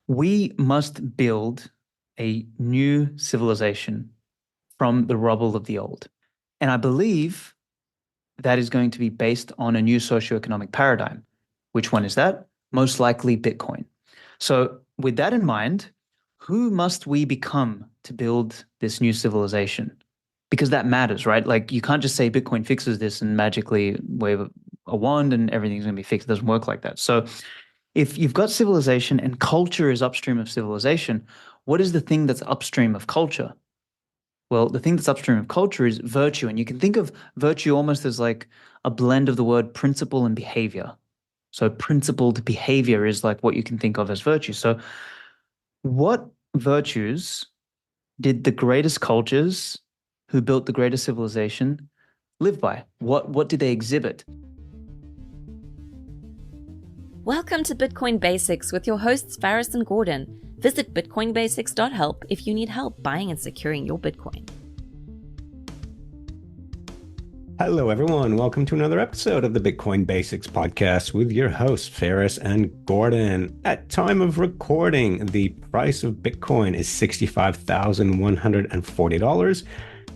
We must build a new civilization from the rubble of the old. And I believe that is going to be based on a new socioeconomic paradigm. Which one is that? Most likely Bitcoin. So, with that in mind, who must we become to build this new civilization? Because that matters, right? Like, you can't just say Bitcoin fixes this and magically wave a wand and everything's going to be fixed. It doesn't work like that. So, if you've got civilization and culture is upstream of civilization, what is the thing that's upstream of culture? Well, the thing that's upstream of culture is virtue. And you can think of virtue almost as like a blend of the word principle and behavior. So, principled behavior is like what you can think of as virtue. So, what virtues did the greatest cultures who built the greatest civilization live by? What did they exhibit? Welcome to Bitcoin Basics with your hosts Faris and Gordon. Visit bitcoinbasics.help if you need help buying and securing your Bitcoin. Hello, everyone. Welcome to another episode of the Bitcoin Basics podcast with your hosts, Faris and Gordon. At time of recording, the price of Bitcoin is $65,140.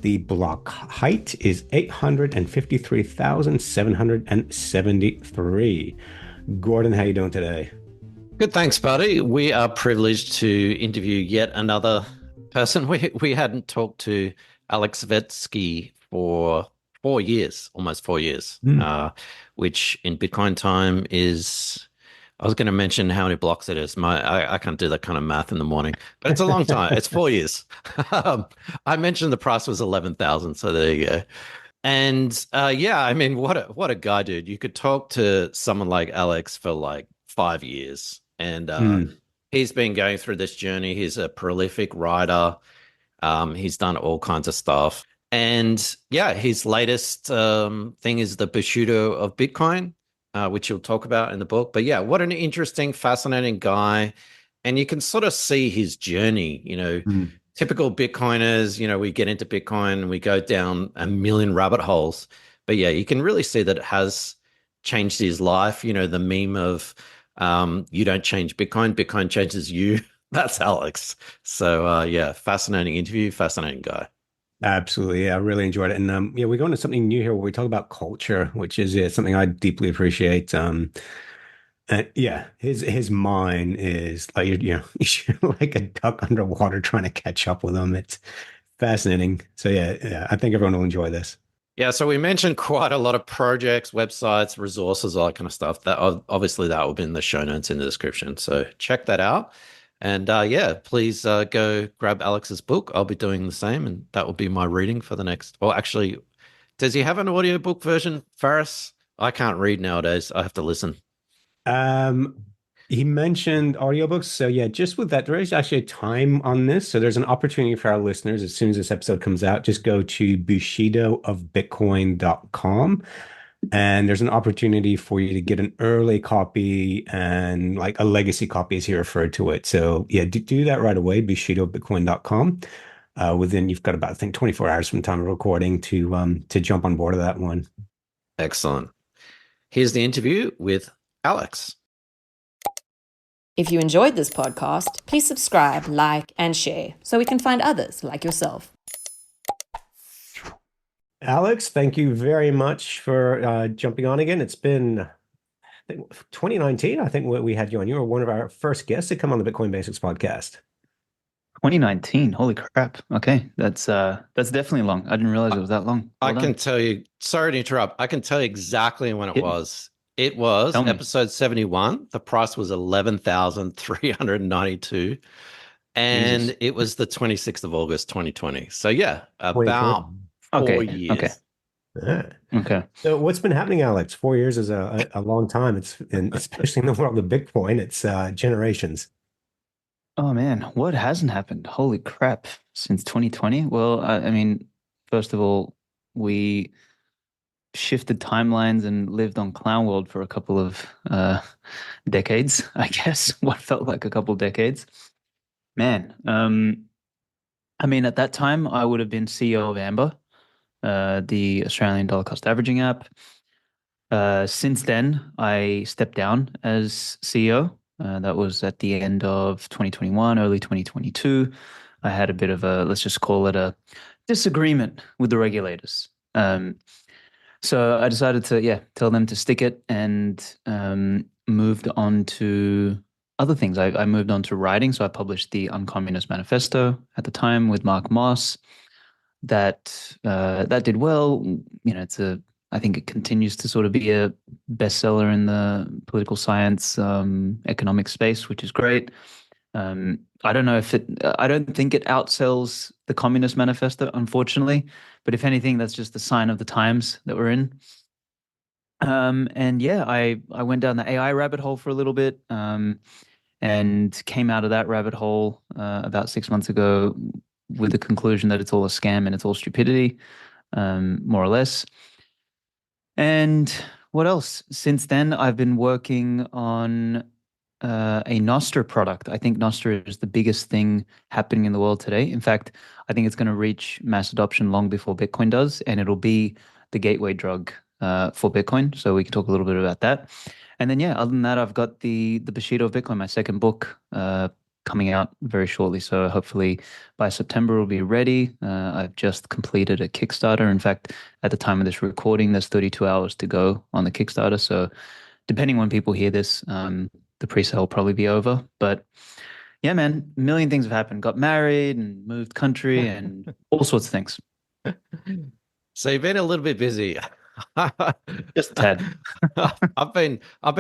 The block height is 853,773. Gordon, how you doing today? Good, thanks, buddy. We are privileged to interview yet another person. We hadn't talked to Aleks Svetski for 4 years, almost 4 years, which in Bitcoin time is, I was going to mention how many blocks it is. I can't do that kind of math in the morning, but it's a long time. It's 4 years. I mentioned the price was 11,000, so there you go. And yeah, I mean, what a guy, dude. You could talk to someone like Aleks for like 5 years. And he's been going through this journey. He's a prolific writer. He's done all kinds of stuff. And yeah, his latest thing is the Bushido of Bitcoin, which he'll talk about in the book. But yeah, what an interesting, fascinating guy. And you can sort of see his journey, typical Bitcoiners, we get into Bitcoin and we go down a million rabbit holes. But yeah, you can really see that it has changed his life. The meme of you don't change Bitcoin, Bitcoin changes you. That's Aleks. So yeah, fascinating interview, fascinating guy. Absolutely. Yeah, I really enjoyed it. And yeah, we go into something new here where we talk about culture, which is something I deeply appreciate. Yeah, his mind is like you're like a duck underwater trying to catch up with him. It's fascinating. So yeah, I think everyone will enjoy this. Yeah, so we mentioned quite a lot of projects, websites, resources, all that kind of stuff. That obviously that will be in the show notes in the description. So check that out. And yeah, please go grab Alex's book. I'll be doing the same, and that will be my reading for the next. Well, actually, does he have an audiobook version, Faris? I can't read nowadays. I have to listen. He mentioned audiobooks. So yeah, just with that, there is actually a time on this. So there's an opportunity for our listeners. As soon as this episode comes out, just go to bushidoofbitcoin.com. And there's an opportunity for you to get an early copy and like a legacy copy, as he referred to it. So yeah, do that right away, bushidoofbitcoin.com. Within, you've got about, I think, 24 hours from time of recording to jump on board of that one. Excellent. Here's the interview with Aleks. If you enjoyed this podcast, please subscribe, like, and share so we can find others like yourself. Aleks, thank you very much for jumping on again. It's been, I think, 2019. I think we had you on. You were one of our first guests to come on the Bitcoin Basics podcast. 2019. Holy crap. Okay. That's definitely long. I didn't realize it was that long. I can tell you, sorry to interrupt. I can tell you exactly when it was. It was episode 71. The price was 11,392. And Jesus. It was the 26th of August, 2020. So yeah, about 4 years. Okay. Yeah. Okay. So what's been happening, Aleks? 4 years is a long time. Especially in the world of Bitcoin, it's generations. Oh man, what hasn't happened? Holy crap. Since 2020? Well, I mean, first of all, we shifted timelines and lived on Clown World for a couple of decades, I guess. What felt like a couple decades. Man, I mean, at that time, I would have been CEO of Amber, the Australian dollar cost averaging app. Since then, I stepped down as CEO That was at the end of 2021, early 2022. I had a bit of a, let's just call it a disagreement with the regulators. So I decided to, yeah, tell them to stick it, and moved on to other things. I moved on to writing. So I published the UNCommunist Manifesto at the time with Mark Moss. That did well. You know, I think it continues to sort of be a bestseller in the political science, economic space, which is great. I don't know if I don't think it outsells the Communist Manifesto, unfortunately, but if anything, that's just a sign of the times that we're in. And yeah, I went down the AI rabbit hole for a little bit, and came out of that rabbit hole about 6 months ago with the conclusion that it's all a scam and it's all stupidity, more or less. And what else? Since then, I've been working on a Nostr product. I think Nostr is the biggest thing happening in the world today. In fact, I think it's going to reach mass adoption long before Bitcoin does, and it'll be the gateway drug for Bitcoin. So we can talk a little bit about that. And then, yeah, other than that, I've got the Bushido of Bitcoin, my second book, coming out very shortly. So hopefully by September it'll be ready. I've just completed a Kickstarter. In fact, at the time of this recording, there's 32 hours to go on the Kickstarter. So depending when people hear this, the pre-sale will probably be over. But yeah, man, a million things have happened. Got married and moved country and all sorts of things. So you've been a little bit busy. Just a tad. I've been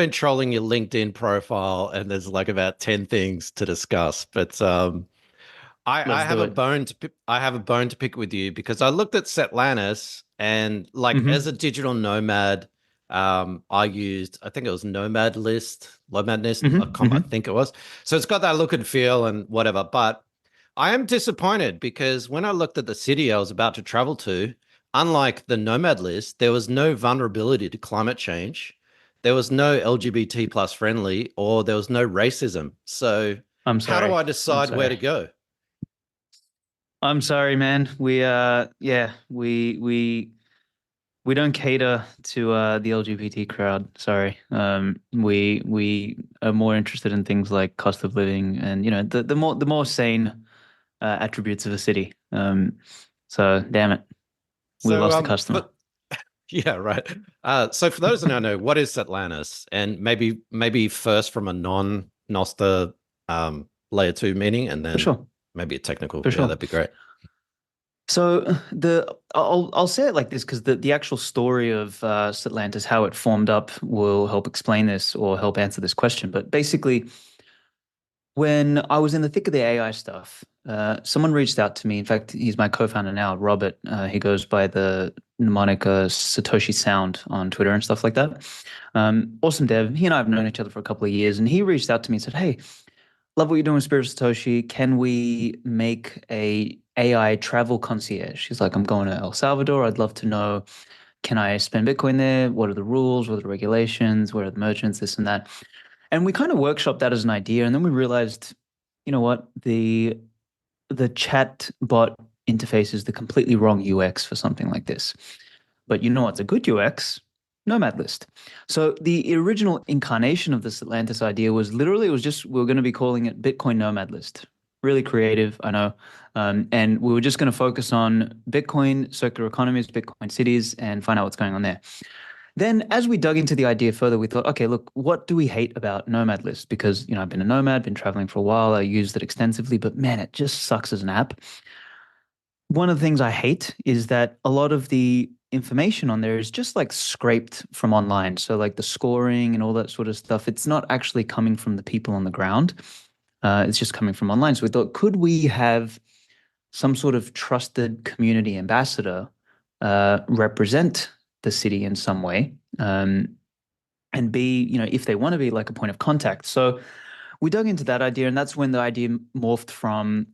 trolling your LinkedIn profile, and there's like about 10 things to discuss. But I have a bone to pick with you, because I looked at Satlantis, and like as a digital nomad, I used, I think it was nomadlist.com, I think it was. So it's got that look and feel and whatever. But I am disappointed, because when I looked at the city I was about to travel to, unlike the Nomad list, there was no vulnerability to climate change. There was no LGBT plus friendly, or there was no racism. So I'm how sorry. do I decide where to go? I'm sorry, man. We don't cater to the LGBT crowd. Sorry. We are more interested in things like cost of living and, you know, the more sane attributes of a city. So damn it. We lost a customer. Yeah, right. So for those that don't know, what is Satlantis? And maybe first from a non-Nostr layer 2 meaning, and then maybe a technical. For sure. That'd be great. So I'll say it like this, because the actual story of Satlantis, how it formed up, will help explain this or help answer this question. But basically, when I was in the thick of the AI stuff, someone reached out to me. In fact, he's my co-founder now, Robert. He goes by the moniker Satoshi Sound on Twitter and stuff like that. Awesome dev. He and I have known each other for a couple of years, and he reached out to me and said, "Hey, love what you're doing with Spirit of Satoshi. Can we make a AI travel concierge?" He's like, "I'm going to El Salvador. I'd love to know, can I spend Bitcoin there? What are the rules? What are the regulations? Where are the merchants? This and that." And we kind of workshopped that as an idea. And then we realized, you know what, the chat bot interface is the completely wrong UX for something like this. But you know what's a good UX? Nomad list. So the original incarnation of this Atlantis idea was literally, it was just, we were going to be calling it Bitcoin Nomad List. Really creative, I know. And we were just going to focus on Bitcoin, circular economies, Bitcoin cities, and find out what's going on there. Then as we dug into the idea further, we thought, okay, look, what do we hate about Nomad List? Because, you know, I've been a nomad, been traveling for a while. I used it extensively, but man, it just sucks as an app. One of the things I hate is that a lot of the information on there is just like scraped from online. So like the scoring and all that sort of stuff, it's not actually coming from the people on the ground. It's just coming from online. So we thought, could we have some sort of trusted community ambassador represent the city in some way, and be, you know, if they want to be, like a point of contact. So we dug into that idea, and that's when the idea morphed from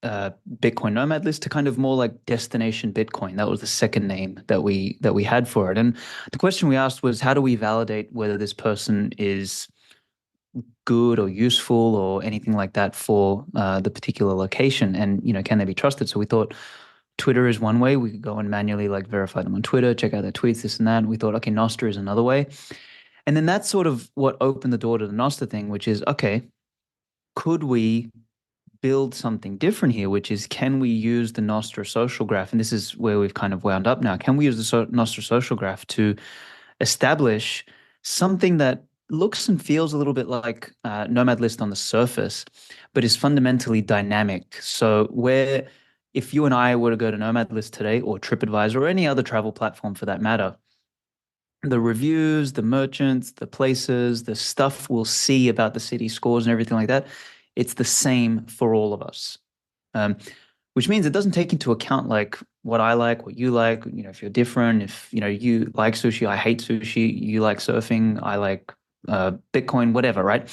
Bitcoin Nomad List to kind of more like Destination Bitcoin. That was the second name that we had for it. And the question we asked was, how do we validate whether this person is good or useful or anything like that for the particular location? And, you know, can they be trusted? So we thought Twitter is one way. We could go and manually like verify them on Twitter, check out their tweets, this and that. And we thought, okay, Nostr is another way. And then that's sort of what opened the door to the Nostr thing, which is, okay, could we build something different here, which is, can we use the Nostr social graph? And this is where we've kind of wound up now. Can we use the Nostr social graph to establish something that looks and feels a little bit like Nomad List on the surface, but is fundamentally dynamic? So where if you and I were to go to Nomad List today, or TripAdvisor, or any other travel platform for that matter, the reviews, the merchants, the places, the stuff we'll see about the city, scores and everything like that, it's the same for all of us. Which means it doesn't take into account like what I like, what you like, if you're different, if, you like sushi, I hate sushi, you like surfing, I like Bitcoin, whatever, right?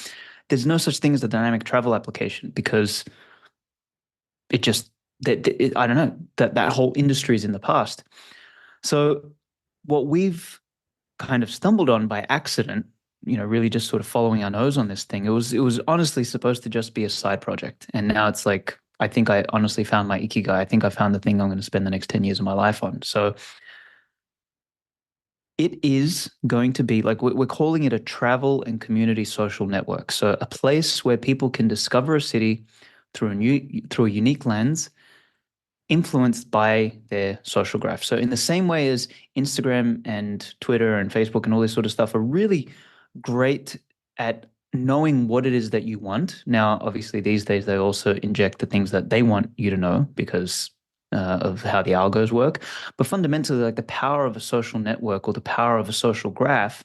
There's no such thing as a dynamic travel application, because it just, I don't know, that whole industry is in the past. So what we've kind of stumbled on by accident, really just sort of following our nose on this thing. It was honestly supposed to just be a side project. And now it's like, I think I honestly found my ikigai. I think I found the thing I'm going to spend the next 10 years of my life on. So it is going to be like, we're calling it a travel and community social network. So a place where people can discover a city through a unique lens, influenced by their social graph. So in the same way as Instagram and Twitter and Facebook and all this sort of stuff are really great at knowing what it is that you want. Now, obviously, these days they also inject the things that they want you to know because of how the algos work. But fundamentally, like, the power of a social network or the power of a social graph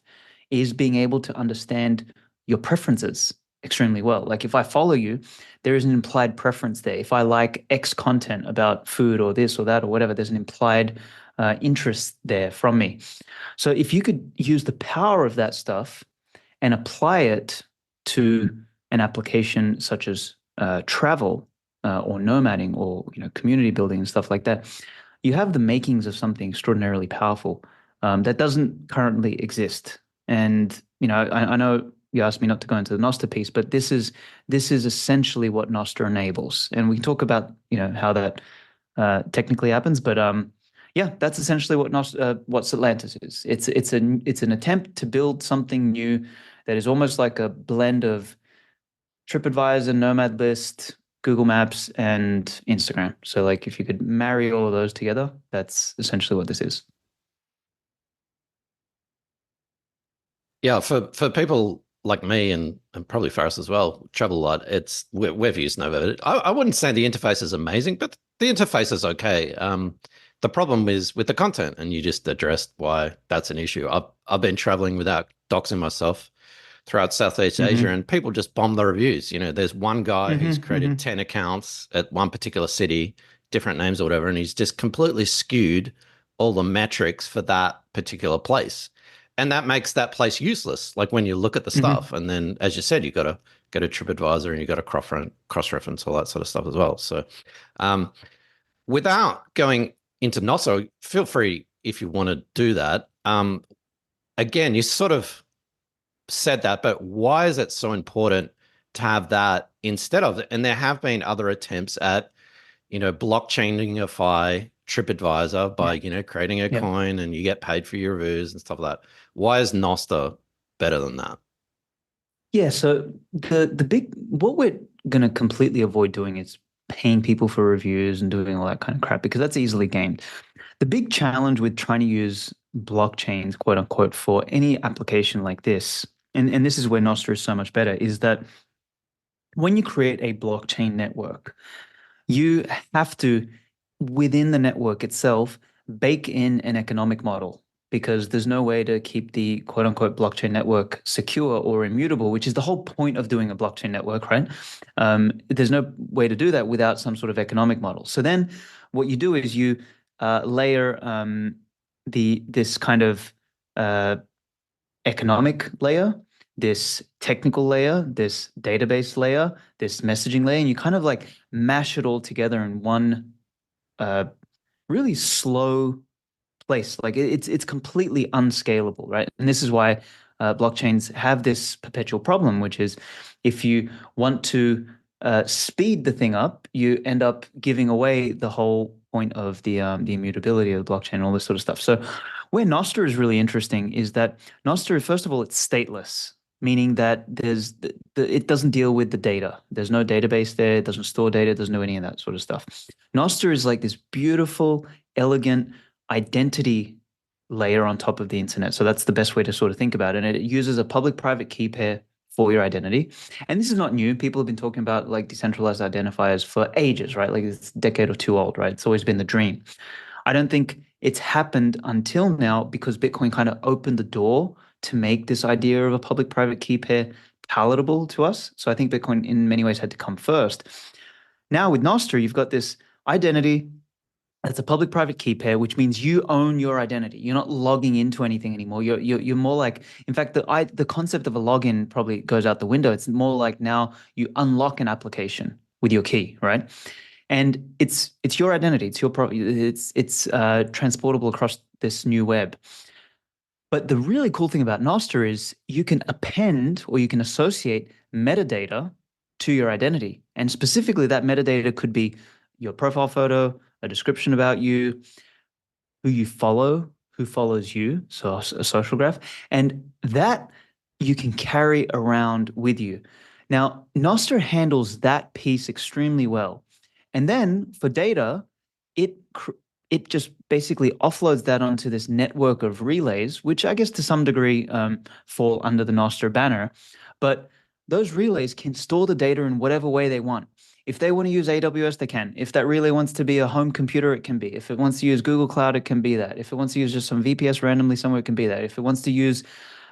is being able to understand your preferences extremely well. Like, if I follow you, there is an implied preference there. If I like X content about food or this or that or whatever, there's an implied interest there from me. So if you could use the power of that stuff and apply it to an application such as travel or nomading or community building and stuff like that, you have the makings of something extraordinarily powerful that doesn't currently exist. And I know you asked me not to go into the Nostr piece, but this is essentially what Nostr enables, and we can talk about how that technically happens. But yeah, that's essentially what Satlantis is. It's an attempt to build something new that is almost like a blend of TripAdvisor, Nomad List, Google Maps, and Instagram. So like, if you could marry all of those together, that's essentially what this is. Yeah, for people like me and probably Faris as well, travel a lot. We've used Nova. I wouldn't say the interface is amazing, but the interface is okay. The problem is with the content, and you just addressed why that's an issue. I've been traveling without doxing myself throughout Southeast Asia, and people just bomb the reviews. There's one guy who's created 10 accounts at one particular city, different names or whatever, and he's just completely skewed all the metrics for that particular place. And that makes that place useless. Like, when you look at the stuff, and then, as you said, you got to go to TripAdvisor and you got to cross-reference all that sort of stuff as well. So without going into Nostr, feel free if you want to do that. Again, you sort of said that, but why is it so important to have that instead of it? And there have been other attempts at, blockchainify TripAdvisor by, creating a coin, and you get paid for your reviews and stuff like that. Why is Nostr better than that? Yeah, so what we're going to completely avoid doing is paying people for reviews and doing all that kind of crap, because that's easily gamed. The big challenge with trying to use blockchains, quote unquote, for any application like this, and this is where Nostr is so much better, is that when you create a blockchain network, you have to, within the network itself, bake in an economic model, because there's no way to keep the quote unquote blockchain network secure or immutable, which is the whole point of doing a blockchain network, right? There's no way to do that without some sort of economic model. So then what you do is you layer this kind of economic layer, this technical layer, this database layer, this messaging layer, and you kind of like mash it all together in one really slow place. Like, it's completely unscalable, right? And this is why blockchains have this perpetual problem, which is, if you want to speed the thing up, you end up giving away the whole point of the immutability of the blockchain and all this sort of stuff. So Where Nostr is really interesting is that Nostr, first of all, it's stateless, meaning that it doesn't deal with the data. There's no database there. It doesn't store data. It doesn't do any of that sort of stuff. Nostr is like this beautiful, elegant identity layer on top of the internet. So that's the best way to sort of think about it. And it uses a public-private key pair for your identity. And this is not new. People have been talking about like decentralized identifiers for ages, right? Like it's a decade or two old, right? It's always been the dream. I don't think it's happened until now because Bitcoin kind of opened the door to make this idea of a public-private key pair palatable to us. So I think Bitcoin in many ways had to come first. Now with Nostr, you've got this identity that's a public-private key pair, which means you own your identity. You're not logging into anything anymore. You're more like, in fact, the concept of a login probably goes out the window. It's more like now you unlock an application with your key, right? And it's your identity. It's your it's transportable across this new web. But the really cool thing about Nostr is you can append or you can associate metadata to your identity. And specifically, that metadata could be your profile photo, a description about you, who you follow, who follows you, so a social graph. And that you can carry around with you. Now, Nostr handles that piece extremely well. And then for data, it just basically offloads that onto this network of relays, which I guess to some degree fall under the Nostr banner. But those relays can store the data in whatever way they want. If they want to use AWS, they can. If that relay wants to be a home computer, it can be. If it wants to use Google Cloud, it can be that. If it wants to use just some VPS randomly somewhere, it can be that. If it wants to use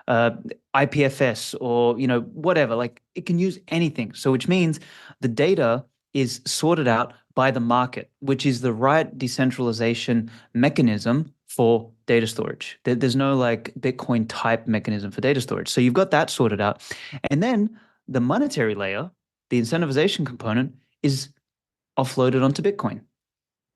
IPFS or whatever, like it can use anything. So which means the data is sorted out by the market, which is the right decentralization mechanism for data storage. There's no like Bitcoin type mechanism for data storage. So you've got that sorted out. And then the monetary layer, the incentivization component, is offloaded onto Bitcoin.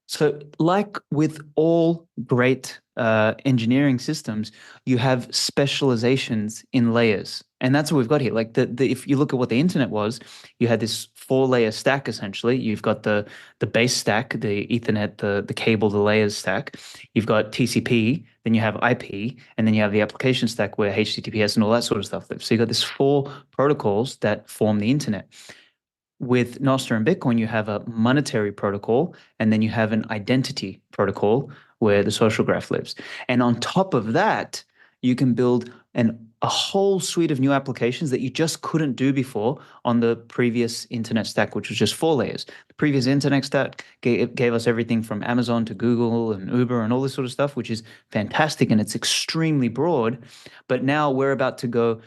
So like with all great engineering systems, you have specializations in layers. And that's what we've got here. Like if you look at what the internet was, you had this 4-layer stack essentially. You've got the base stack, the Ethernet, the cable, the layers stack. You've got TCP, then you have IP, and then you have the application stack where HTTPS and all that sort of stuff lives. So you've got this 4 protocols that form the internet. With Nostr and Bitcoin, you have a monetary protocol, and then you have an identity protocol where the social graph lives. And on top of that, you can build a whole suite of new applications that you just couldn't do before on the previous internet stack, which was just 4 layers. The previous internet stack gave us everything from Amazon to Google and Uber and all this sort of stuff, which is fantastic, and it's extremely broad. But now we're about to go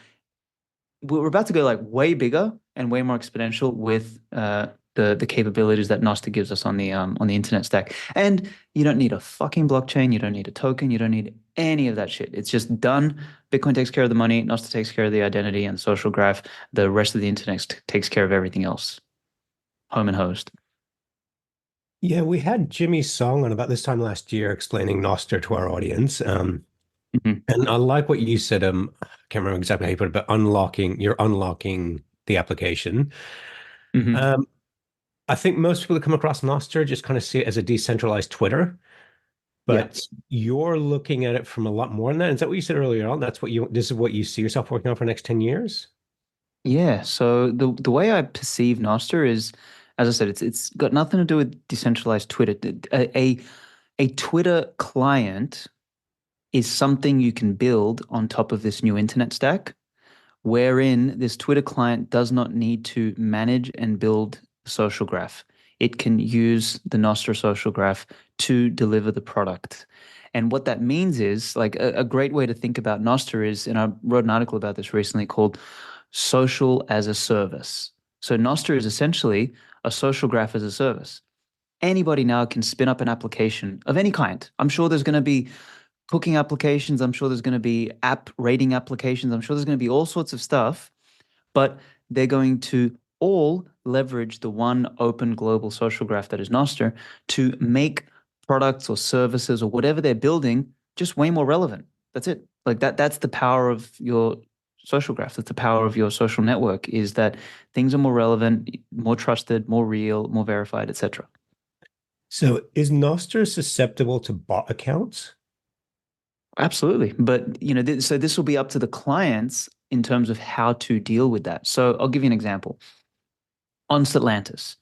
like way bigger and way more exponential with the capabilities that Nostr gives us on the internet stack. And you don't need a fucking blockchain, you don't need a token, you don't need any of that shit. It's just done. Bitcoin takes care of the money, Nostr takes care of the identity and the social graph. The rest of the internet takes care of everything else. Home and host. Yeah, we had Jimmy Song on about this time last year explaining Nostr to our audience. And I like what you said. I can't remember exactly how you put it, but you're unlocking the application. I think most people that come across Nostr just kind of see it as a decentralized Twitter, but you're looking at it from a lot more than that. Is that what you said earlier on? This is what you see yourself working on for the next 10 years? Yeah. So the way I perceive Nostr is, as I said, it's got nothing to do with decentralized Twitter. A Twitter client is something you can build on top of this new internet stack, wherein this Twitter client does not need to manage and build the social graph. It can use the Nostr social graph to deliver the product. And what that means is, like, a great way to think about Nostr is, and I wrote an article about this recently called Social as a Service. So Nostr is essentially a social graph as a service. Anybody now can spin up an application of any kind. I'm sure there's going to be cooking applications. I'm sure there's going to be app rating applications. I'm sure there's going to be all sorts of stuff, but they're going to all leverage the one open global social graph that is Nostr to make products or services or whatever they're building just way more relevant. That's it. Like that's the power of your social graph. That's the power of your social network, is that things are more relevant, more trusted, more real, more verified, etc. So is Nostr susceptible to bot accounts? Absolutely. But, so this will be up to the clients in terms of how to deal with that. So I'll give you an example. On Satlantis,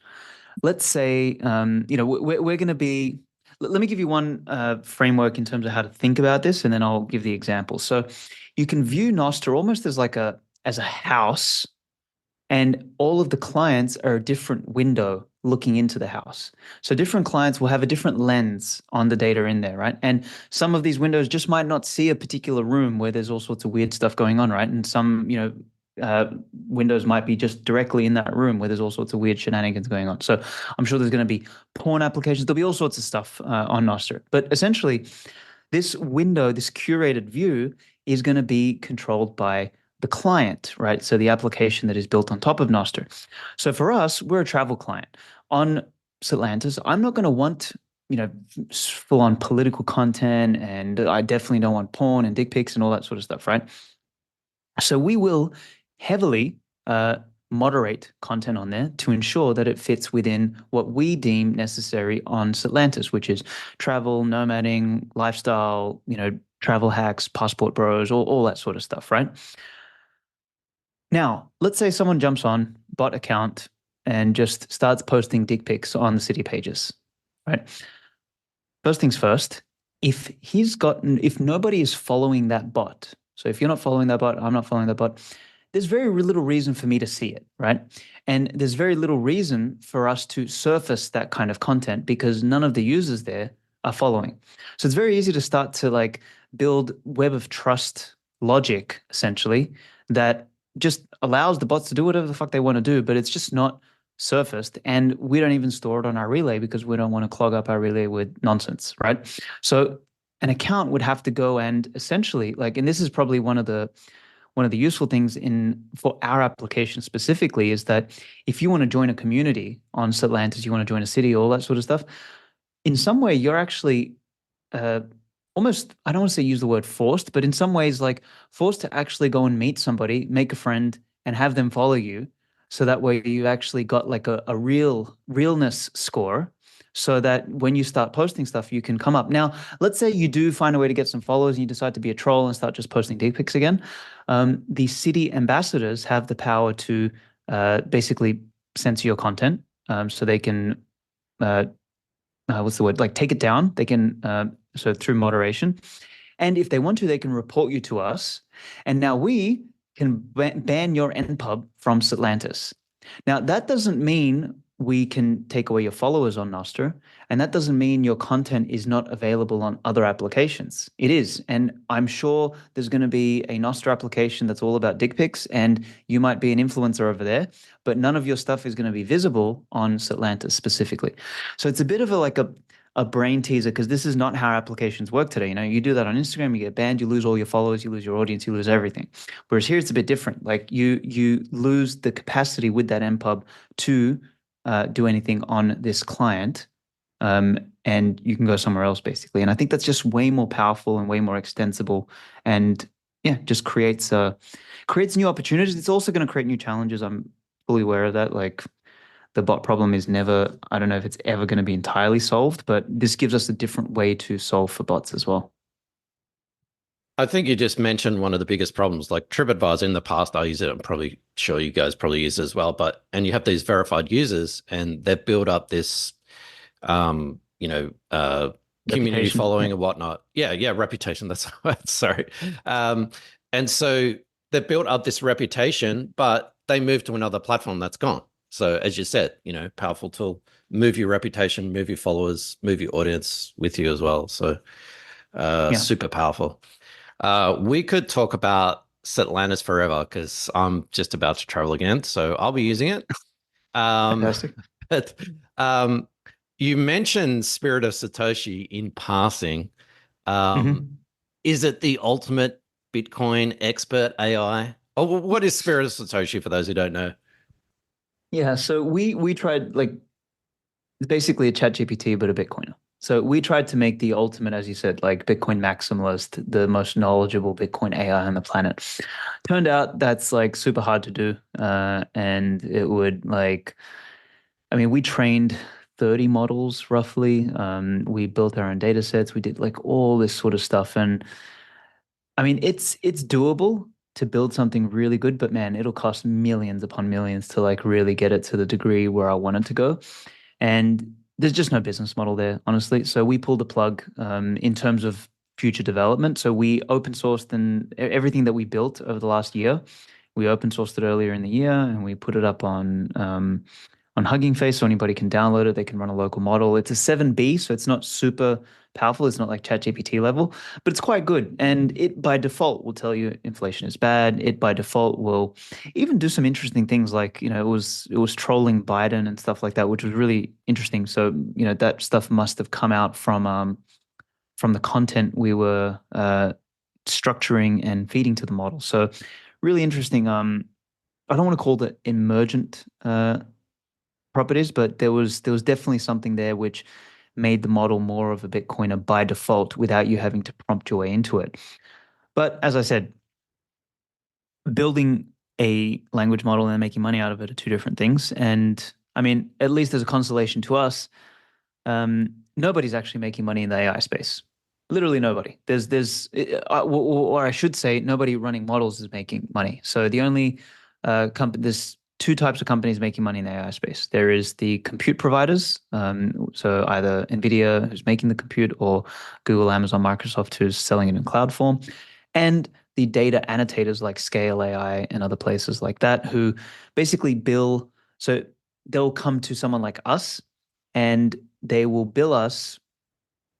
let's say, we're going to be, let me give you one framework in terms of how to think about this, and then I'll give the example. So you can view Nostr almost as as a house, and all of the clients are a different window looking into the house. So different clients will have a different lens on the data in there, right? And some of these windows just might not see a particular room where there's all sorts of weird stuff going on, right? And some, windows might be just directly in that room where there's all sorts of weird shenanigans going on. So I'm sure there's going to be porn applications. There'll be all sorts of stuff on Nostr. But essentially, this window, this curated view, is going to be controlled by the client, right? So the application that is built on top of Nostr. So for us, we're a travel client. On Satlantis, I'm not going to want, full on political content, and I definitely don't want porn and dick pics and all that sort of stuff, right? So we will heavily moderate content on there to ensure that it fits within what we deem necessary on Satlantis, which is travel, nomading, lifestyle, travel hacks, passport bros, all that sort of stuff, right? Now, let's say someone jumps on bot account and just starts posting dick pics on the city pages, right? First things first, if nobody is following that bot, so if you're not following that bot, I'm not following that bot, there's very little reason for me to see it, right? And there's very little reason for us to surface that kind of content because none of the users there are following. So it's very easy to start to build web of trust logic, essentially, that just allows the bots to do whatever the fuck they want to do, but it's just not surfaced, and we don't even store it on our relay because we don't want to clog up our relay with nonsense, right? So an account would have to go and essentially, and this is probably one of the useful things for our application specifically, is that if you want to join a community on Satlantis, you want to join a city, all that sort of stuff, in some way you're actually almost, I don't want to say use the word forced, but in some ways forced to actually go and meet somebody, make a friend, and have them follow you. So that way you actually got a realness score, so that when you start posting stuff, you can come up. Now, let's say you do find a way to get some followers and you decide to be a troll and start just posting dick pics again. The city ambassadors have the power to basically censor your content, so they can, what's the word? Take it down. They can, so through moderation. And if they want to, they can report you to us. And now we can ban your NPub from Satlantis. Now, that doesn't mean we can take away your followers on Nostr, and that doesn't mean your content is not available on other applications. It is, and I'm sure there's going to be a Nostr application that's all about dick pics, and you might be an influencer over there, but none of your stuff is going to be visible on Satlantis specifically. So it's a bit of a brain teaser, because this is not how applications work today. You do that on Instagram, you get banned, you lose all your followers, you lose your audience, you lose everything. Whereas here it's a bit different. You lose the capacity with that NPub to do anything on this client, and you can go somewhere else basically. And I think that's just way more powerful and way more extensible, and yeah, just creates new opportunities. It's also going to create new challenges. I'm fully aware of that. The bot problem is never, I don't know if it's ever going to be entirely solved, but this gives us a different way to solve for bots as well. I think you just mentioned one of the biggest problems. Like TripAdvisor, in the past, I use it. I'm probably sure you guys probably use it as well. And you have these verified users, and they've built up this, community Reputation, following yeah. and whatnot. Yeah, reputation. That's sorry. And so they've built up this reputation, but they moved to another platform that's gone. So as you said, powerful tool, move your reputation, move your followers, move your audience with you as well. So super powerful. We could talk about Satlantis forever, because I'm just about to travel again, so I'll be using it. Fantastic. But you mentioned Spirit of Satoshi in passing. Is it the ultimate Bitcoin expert AI? Oh, what is Spirit of Satoshi for those who don't know? Yeah, so we tried, it's basically a ChatGPT but a Bitcoiner. So we tried to make the ultimate, as you said, Bitcoin maximalist, the most knowledgeable Bitcoin AI on the planet. Turned out that's super hard to do, and it would we trained 30 models roughly. We built our own data sets. We did all this sort of stuff, and I mean, it's doable to build something really good, but man, it'll cost millions upon millions to like really get it to the degree where I want it to go. And there's just no business model there, honestly. So we pulled the plug in terms of future development. So we open sourced and everything that we built over the last year. We open sourced it earlier in the year, and we put it up on Hugging Face, so anybody can download it. They can run a local model. It's a 7B, so it's not super powerful. It's not like ChatGPT level, but it's quite good. And it by default will tell you inflation is bad. It by default will even do some interesting things like, it was trolling Biden and stuff like that, which was really interesting. So, that stuff must have come out from the content we were structuring and feeding to the model. So really interesting. I don't want to call it emergent properties, but there was definitely something there which made the model more of a Bitcoiner by default without you having to prompt your way into it. But as I said, building a language model and making money out of it are two different things. And I mean, at least as a consolation to us, nobody's actually making money in the AI space. Literally nobody. Or I should say, nobody running models is making money. So the only there's two types of companies making money in the AI space. There is the compute providers, so either NVIDIA, who's making the compute, or Google, Amazon, Microsoft, who's selling it in cloud form, and the data annotators like Scale AI and other places like that, who basically bill. So they'll come to someone like us, and they will bill us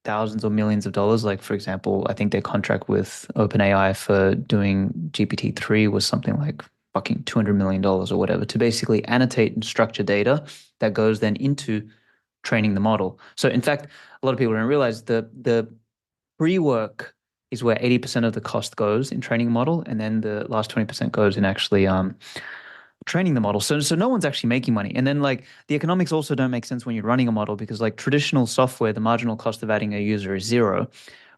thousands or millions of dollars. Like, for example, I think their contract with OpenAI for doing GPT-3 was something like fucking $200 million or whatever, to basically annotate and structure data that goes then into training the model. So in fact, a lot of people don't realize the pre-work is where 80% of the cost goes in training a model, and then the last 20% goes in actually training the model. So no one's actually making money. And then like the economics also don't make sense when you're running a model, because like traditional software, the marginal cost of adding a user is zero,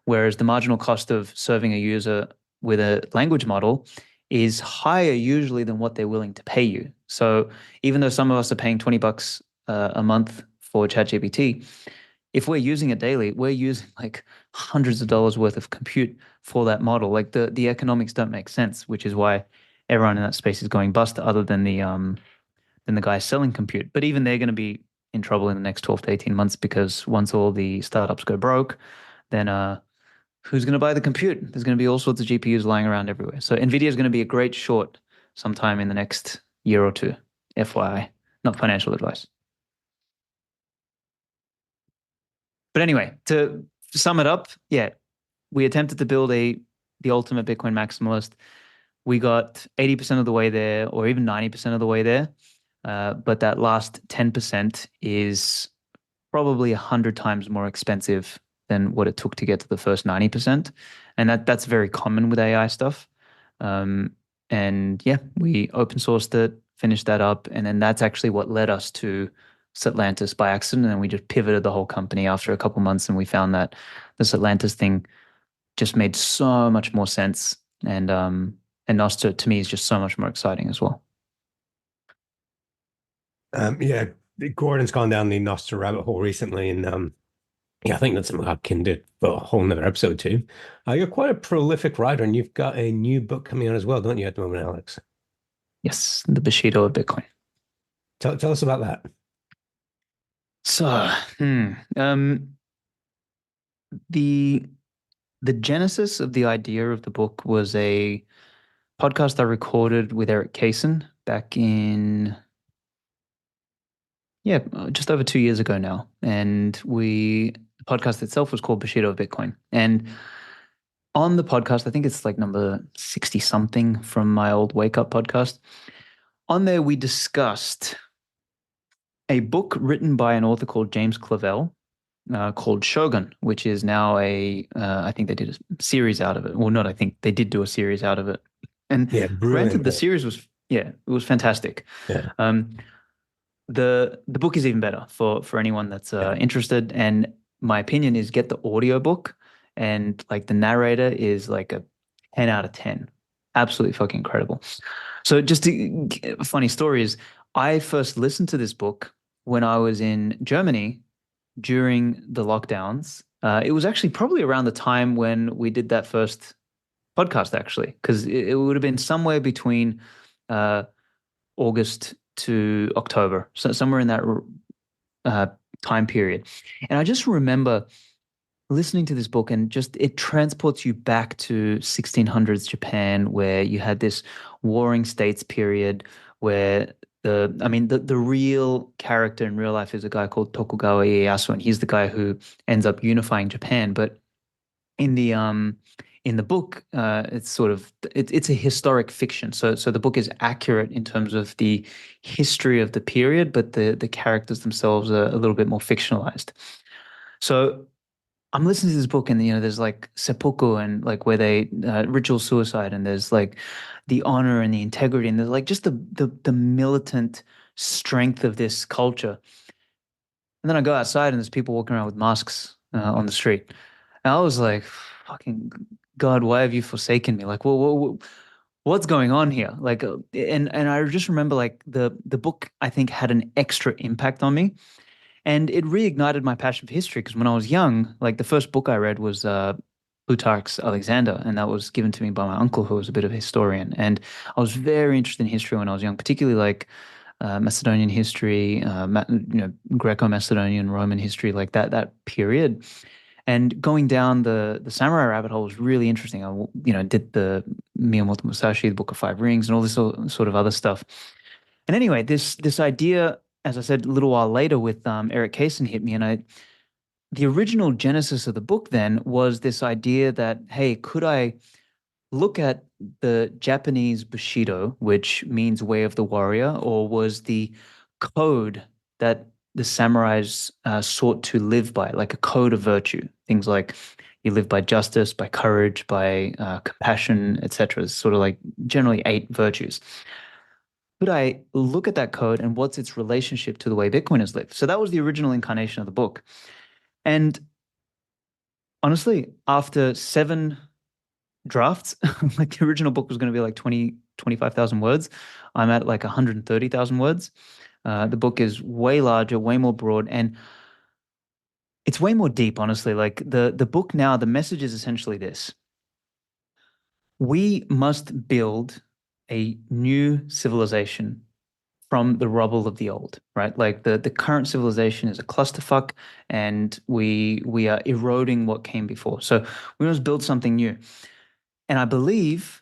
whereas the marginal cost of serving a user with a language model is higher usually than what they're willing to pay you. So even though some of us are paying $20 a month for ChatGPT, if we're using it daily, we're using like hundreds of dollars worth of compute for that model. Like the economics don't make sense, which is why everyone in that space is going bust, other than the guys selling compute. But even they're going to be in trouble in the next 12 to 18 months, because once all the startups go broke, then who's going to buy the compute? There's going to be all sorts of GPUs lying around everywhere. So Nvidia is going to be a great short sometime in the next year or two. FYI, not financial advice. But anyway, to sum it up, yeah, we attempted to build the ultimate Bitcoin maximalist. We got 80% of the way there, or even 90% of the way there. But that last 10% is probably 100 times more expensive than what it took to get to the first 90%. And that's very common with AI stuff. And yeah, we open sourced it, finished that up. And then that's actually what led us to Satlantis by accident. And we just pivoted the whole company after a couple months, and we found that the Satlantis thing just made so much more sense. And Nostr to me is just so much more exciting as well. Yeah, Gordon's gone down the Nostr rabbit hole recently, and yeah, I think that's something I can do for a whole nother episode too. You're quite a prolific writer, and you've got a new book coming out as well, don't you, at the moment, Aleks? Yes, the Bushido of Bitcoin. Tell us about that. So, the genesis of the idea of the book was a podcast I recorded with Eric Kaysen back in, just over 2 years ago now. And the podcast itself was called Bushido of Bitcoin. And on the podcast, I think it's like number 60 something from my old Wake Up podcast. On there, we discussed a book written by an author called James Clavell, called Shogun, which is now I think they did a series out of it. Well, not I think, they did do a series out of it. And Yeah, granted, the book. series was, it was fantastic. Yeah. The book is even better for anyone that's interested. And my opinion is get the audio book, and like the narrator is like a 10 out of 10. Absolutely fucking incredible. So just a funny story is, I first listened to this book when I was in Germany during the lockdowns. It was actually probably around the time when we did that first podcast actually, because it would have been somewhere between August to October, so somewhere in that time period. And I just remember listening to this book, and just it transports you back to 1600s Japan, where you had this warring states period where the real character in real life is a guy called Tokugawa Ieyasu, and he's the guy who ends up unifying Japan. But in the book, it's a historic fiction. So the book is accurate in terms of the history of the period, but the characters themselves are a little bit more fictionalized. So I'm listening to this book, and there's like seppuku, and like where they ritual suicide, and there's like the honor and the integrity, and there's like just the militant strength of this culture. And then I go outside, and there's people walking around with masks on the street, and I was like, "Fucking God, why have you forsaken me? Like, what's going on here?" Like, and I just remember like the book I think had an extra impact on me. And it reignited my passion for history, because when I was young, like the first book I read was Plutarch's Alexander, and that was given to me by my uncle, who was a bit of a historian. And I was very interested in history when I was young, particularly like Macedonian history, Greco-Macedonian, Roman history, like that period. And going down the samurai rabbit hole was really interesting. I did the Miyamoto Musashi, the Book of Five Rings, and all this sort of other stuff. And anyway, this idea, as I said a little while later with Eric Kaysen, hit me, and the original genesis of the book then was this idea that, hey, could I look at the Japanese Bushido, which means way of the warrior, or was the code that the samurais sought to live by, like a code of virtue, things like you live by justice, by courage, by compassion, etc. It's sort of like generally 8 virtues. Could I look at that code, and what's its relationship to the way Bitcoiners live? So that was the original incarnation of the book. And honestly, after 7 drafts, like the original book was going to be like 25,000 words. I'm at like 130,000 words. The book is way larger, way more broad, and it's way more deep, honestly. Like the book now, the message is essentially this: we must build a new civilization from the rubble of the old, right? Like the current civilization is a clusterfuck, and we are eroding what came before. So we must build something new. And I believe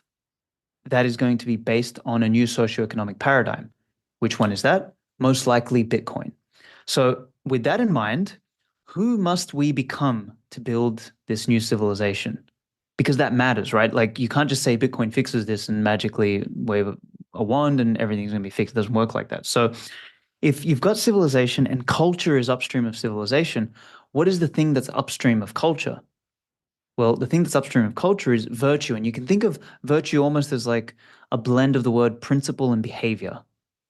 that is going to be based on a new socioeconomic paradigm. Which one is that? Most likely Bitcoin. So with that in mind, who must we become to build this new civilization? Because that matters, right? Like you can't just say Bitcoin fixes this and magically wave a wand and everything's going to be fixed. It doesn't work like that. So if you've got civilization and culture is upstream of civilization, what is the thing that's upstream of culture? Well, the thing that's upstream of culture is virtue. And you can think of virtue almost as like a blend of the word principle and behavior.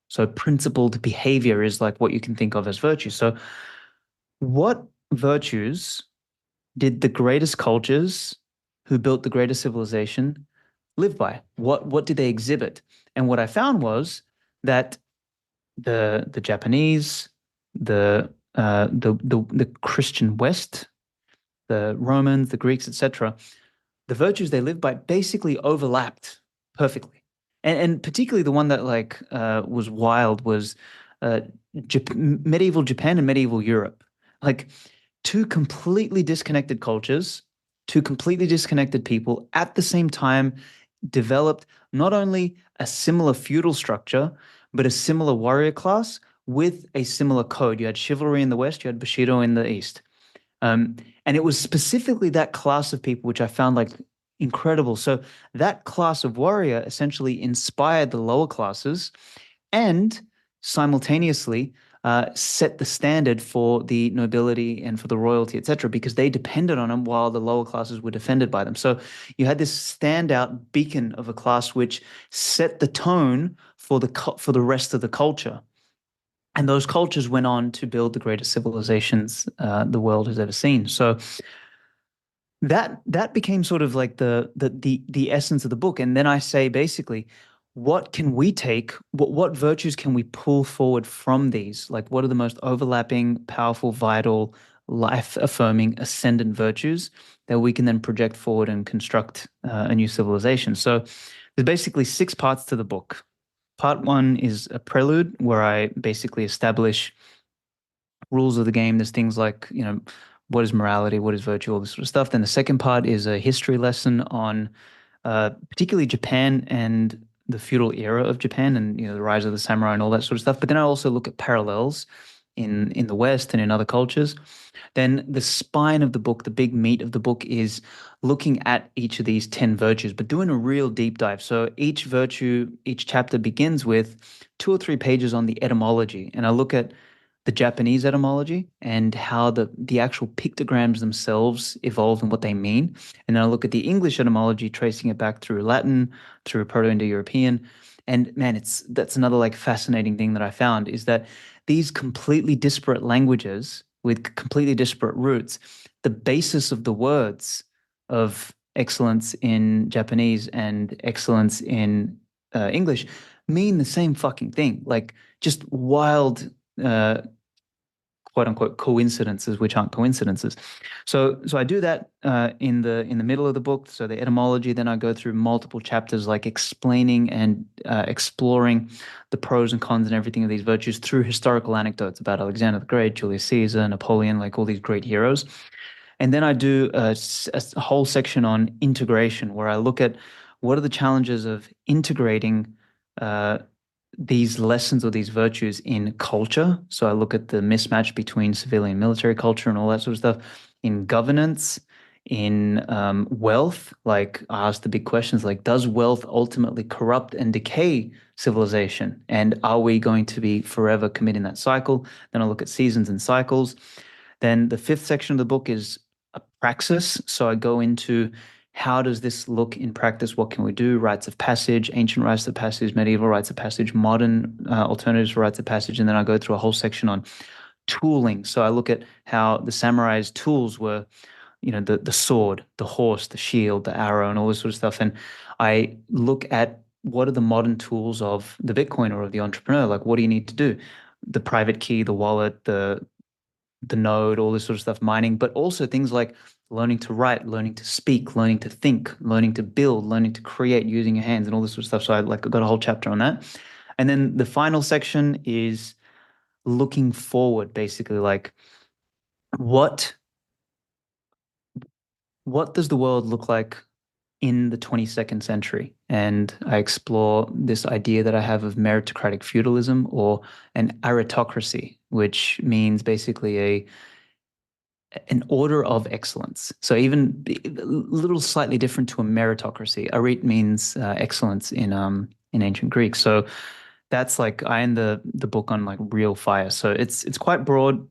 So principled behavior is like what you can think of as virtue. So what virtues did the greatest cultures who built the greatest civilization live by? What did they exhibit? And what I found was that the Japanese, the Christian West, the Romans, the Greeks, etc., the virtues they lived by basically overlapped perfectly. And particularly the one that like was wild was medieval Japan and medieval Europe. Like 2 completely disconnected cultures, 2 completely disconnected people at the same time developed not only a similar feudal structure, but a similar warrior class with a similar code. You had chivalry in the West, you had Bushido in the East. And it was specifically that class of people which I found like incredible. So that class of warrior essentially inspired the lower classes and simultaneously set the standard for the nobility and for the royalty, etc., because they depended on them while the lower classes were defended by them. So you had this standout beacon of a class which set the tone for the rest of the culture. And those cultures went on to build the greatest civilizations the world has ever seen. So that became sort of like the essence of the book. And then I say basically, what can we take? What virtues can we pull forward from these? Like, what are the most overlapping, powerful, vital life-affirming, ascendant virtues that we can then project forward and construct a new civilization. So there's basically 6 parts to the book. Part 1 is a prelude where I basically establish rules of the game. There's things like, what is morality, what is virtue, all this sort of stuff. Then the second part is a history lesson on particularly Japan and the feudal era of Japan, and the rise of the samurai and all that sort of stuff. But then I also look at parallels in the West and in other cultures. Then the spine of the book, the big meat of the book, is looking at each of these 10 virtues, but doing a real deep dive. So each virtue, each chapter begins with 2 or 3 pages on the etymology, and I look at the Japanese etymology and how the actual pictograms themselves evolve and what they mean. And then I look at the English etymology, tracing it back through Latin, through Proto-Indo-European. And man, that's another like fascinating thing that I found, is that these completely disparate languages with completely disparate roots, the basis of the words of excellence in Japanese and excellence in English mean the same fucking thing. Like just wild quote unquote coincidences, which aren't coincidences. So I do that in the middle of the book. So the etymology, then I go through multiple chapters, like explaining and exploring the pros and cons and everything of these virtues through historical anecdotes about Alexander the Great, Julius Caesar, Napoleon, like all these great heroes. And then I do a whole section on integration, where I look at what are the challenges of integrating these lessons or these virtues in culture. So I look at the mismatch between civilian military culture and all that sort of stuff, in governance, in wealth. Like I ask the big questions like, does wealth ultimately corrupt and decay civilization? And are we going to be forever committing that cycle? Then I look at seasons and cycles. Then the 5th section of the book is a praxis. So I go into how does this look in practice? What can we do? Rites of passage, ancient rites of passage, medieval rites of passage, modern alternatives for rites of passage. And then I go through a whole section on tooling. So I look at how the samurai's tools were, the sword, the horse, the shield, the arrow, and all this sort of stuff. And I look at what are the modern tools of the Bitcoiner or of the entrepreneur? Like, what do you need to do? The private key, the wallet, the node, all this sort of stuff, mining, but also things like learning to write, learning to speak, learning to think, learning to build, learning to create using your hands and all this sort of stuff. So I got a whole chapter on that. And then the final section is looking forward, basically like what does the world look like in the 22nd century? And I explore this idea that I have of meritocratic feudalism or an aristocracy, which means basically an order of excellence. So even a little slightly different to a meritocracy. Arit means excellence in ancient Greek. So that's like I end the book on like real fire. So it's quite broad,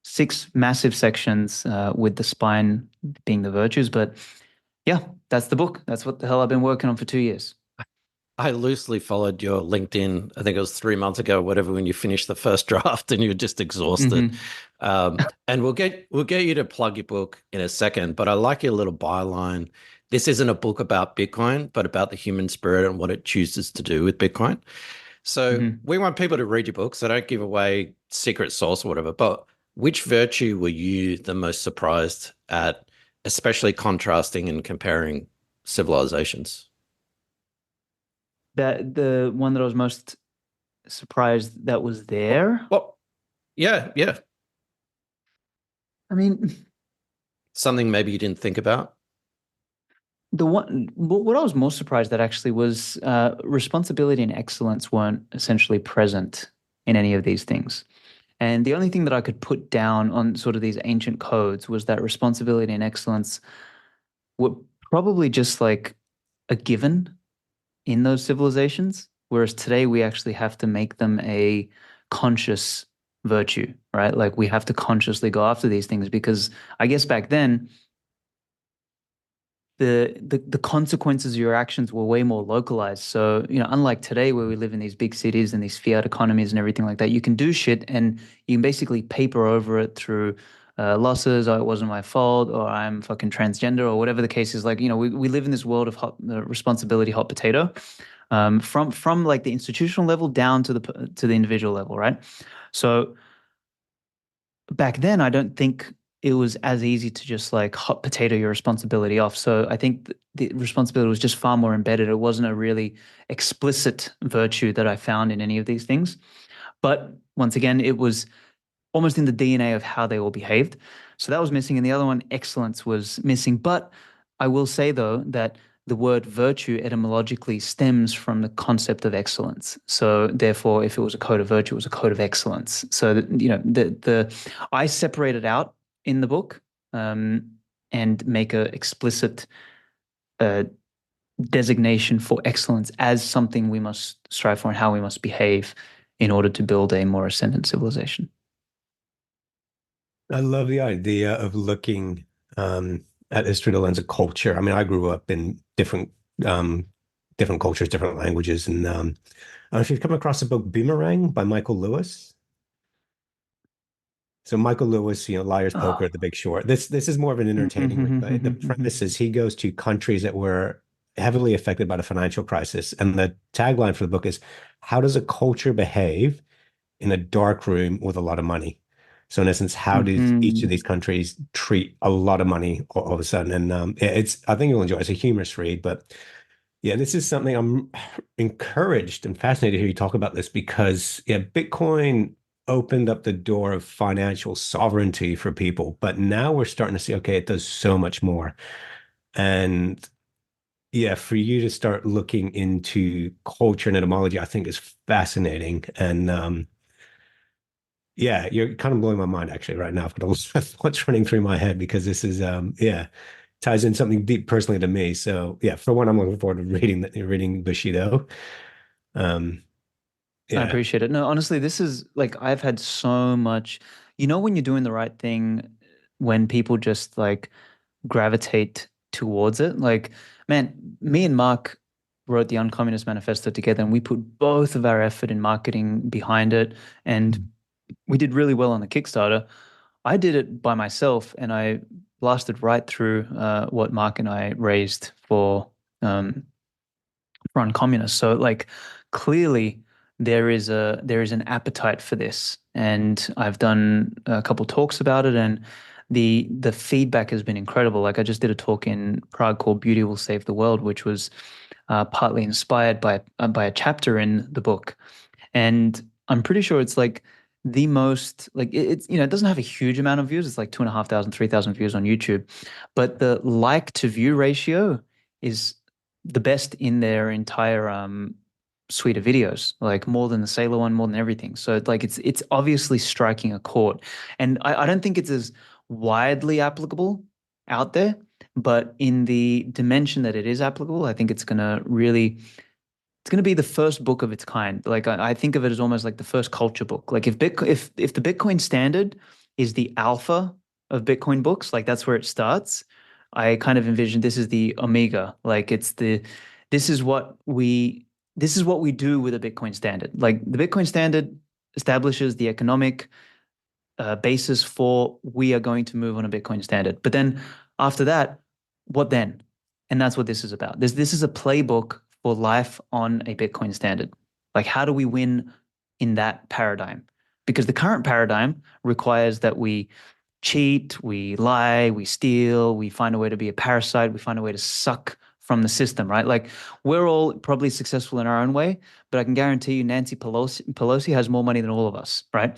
6 massive sections with the spine being the virtues. But yeah, that's the book. That's what the hell I've been working on for 2 years. I loosely followed your LinkedIn. I think it was 3 months ago, whatever, when you finished the first draft and you were just exhausted. And we'll get you to plug your book in a second. But I like your little byline. This isn't a book about Bitcoin, but about the human spirit and what it chooses to do with Bitcoin. So we want people to read your book, so don't give away secret sauce or whatever. But which virtue were you the most surprised at, especially contrasting and comparing civilizations? That the one that I was most surprised that was there. Well, yeah. I mean, Something maybe you didn't think about. What I was most surprised at actually was responsibility and excellence weren't essentially present in any of these things. And the only thing that I could put down on sort of these ancient codes was that responsibility and excellence were probably just like a given in those civilizations, whereas today we actually have to make them a conscious virtue, right? Like we have to consciously go after these things, because I guess back then the consequences of your actions were way more localized. So, unlike today where we live in these big cities and these fiat economies and everything like that, you can do shit and you can basically paper over it through losses, or it wasn't my fault, or I'm fucking transgender, or whatever the case is. Like, we live in this world of responsibility, hot potato, from like the institutional level down to the individual level, right? So back then, I don't think it was as easy to just like hot potato your responsibility off. So I think the responsibility was just far more embedded. It wasn't a really explicit virtue that I found in any of these things. But once again, it was almost in the DNA of how they all behaved. So that was missing. And the other one, excellence, was missing. But I will say, though, that the word virtue etymologically stems from the concept of excellence. So therefore, if it was a code of virtue, it was a code of excellence. So that, you know, the I separate it out in the book, and make a explicit uh, designation for excellence as something we must strive for and how we must behave in order to build a more ascendant civilization. I love the idea of looking at history through the lens of culture. I mean, I grew up in different cultures, different languages, and I don't know if you've come across the book Boomerang by Michael Lewis. So Michael Lewis, Liar's Poker, The Big Short. This is more of an entertaining read, but the premise is he goes to countries that were heavily affected by the financial crisis, and the tagline for the book is, "How does a culture behave in a dark room with a lot of money?" So in essence, how does each of these countries treat a lot of money all of a sudden? And I think you'll enjoy it. It's a humorous read, but yeah, this is something I'm encouraged and fascinated to hear you talk about this because yeah, Bitcoin opened up the door of financial sovereignty for people, but now we're starting to see, okay, it does so much more. And yeah, for you to start looking into culture and etymology, I think is fascinating. And yeah, you're kind of blowing my mind actually right now. I've got a lot of thoughts running through my head because this is yeah, ties in something deep personally to me. So yeah, for one, I'm looking forward to reading Bushido. Um, I yeah. appreciate it. No, honestly, this is like I've had so much, when you're doing the right thing, when people just like gravitate towards it. Like, man, me and Mark wrote the UNCommunist Manifesto together, and we put both of our effort in marketing behind it, and we did really well on the Kickstarter. I did it by myself, and I blasted right through what Mark and I raised um, for uncommunists. So like clearly there is an appetite for this, and I've done a couple talks about it, and the feedback has been incredible. Like I just did a talk in Prague called "Beauty Will Save the World," which was partly inspired by a chapter in the book, and I'm pretty sure it's like the most like it's it doesn't have a huge amount of views. It's like 2,500, 3,000 views on YouTube, but the like to view ratio is the best in their entire suite of videos, like more than the Sailor one, more than everything. So like it's obviously striking a chord, and I don't think it's as widely applicable out there, but in the dimension that it is applicable, I think it's going to be the first book of its kind. Like I think of it as almost like the first culture book. Like if the Bitcoin Standard is the alpha of Bitcoin books, like that's where it starts. I kind of envision this is the omega. Like this is what we this is what we do with a Bitcoin Standard. Like the Bitcoin Standard establishes the economic basis for we are going to move on a Bitcoin Standard. But then after that, what then? And that's what this is about. This is a playbook for life on a Bitcoin Standard. Like, how do we win in that paradigm? Because the current paradigm requires that we cheat, we lie, we steal, we find a way to be a parasite, we find a way to suck from the system, right? Like, we're all probably successful in our own way, but I can guarantee you Nancy Pelosi has more money than all of us, right?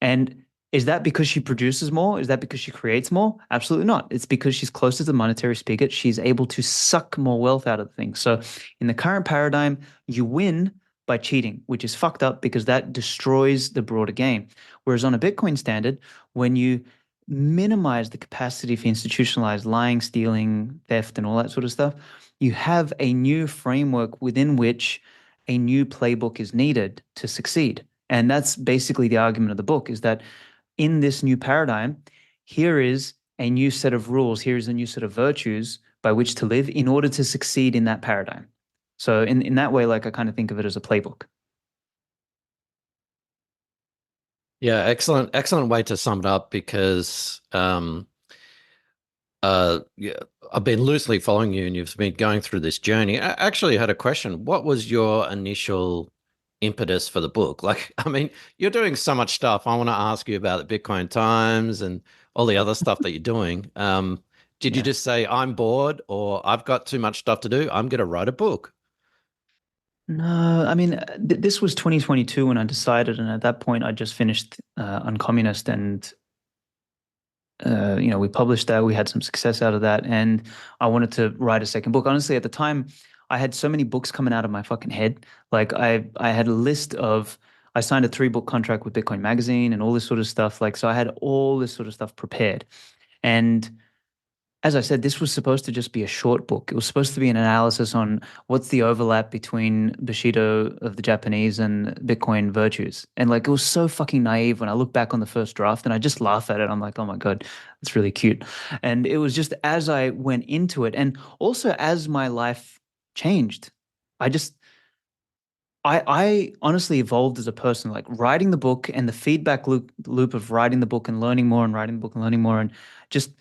And is that because she produces more? Is that because she creates more? Absolutely not. It's because she's close to the monetary spigot. She's able to suck more wealth out of the thing. So in the current paradigm, you win by cheating, which is fucked up because that destroys the broader game. Whereas on a Bitcoin Standard, when you minimize the capacity for institutionalized lying, stealing, theft, and all that sort of stuff, you have a new framework within which a new playbook is needed to succeed. And that's basically the argument of the book, is that in this new paradigm, here is a new set of rules, here is a new set of virtues by which to live in order to succeed in that paradigm. So in that way, like I kind of think of it as a playbook. Yeah, excellent way to sum it up because yeah, I've been loosely following you and you've been going through this journey. I actually had a question. What was your initial impetus for the book? Like, I mean, you're doing so much stuff. I want to ask you about the Bitcoin Times and all the other stuff that you're doing. Did you Yeah. just say, I'm bored or I've got too much stuff to do? I'm going to write a book. No, I mean, this was 2022 when I decided, and at that point, I just finished UNCommunist, and we published that. We had some success out of that, and I wanted to write a second book. Honestly, at the time, I had so many books coming out of my fucking head. Like I had a list of. I signed a 3-book contract with Bitcoin Magazine and all this sort of stuff. Like, so I had all this sort of stuff prepared, and as I said, this was supposed to just be a short book. It was supposed to be an analysis on what's the overlap between Bushido of the Japanese and Bitcoin virtues. And like, it was so fucking naive when I look back on the first draft and I just laugh at it. I'm like, oh my God, it's really cute. And it was just as I went into it, and also as my life changed, I just, I honestly evolved as a person, like writing the book and the feedback loop of writing the book and learning more and writing the book and learning more, and just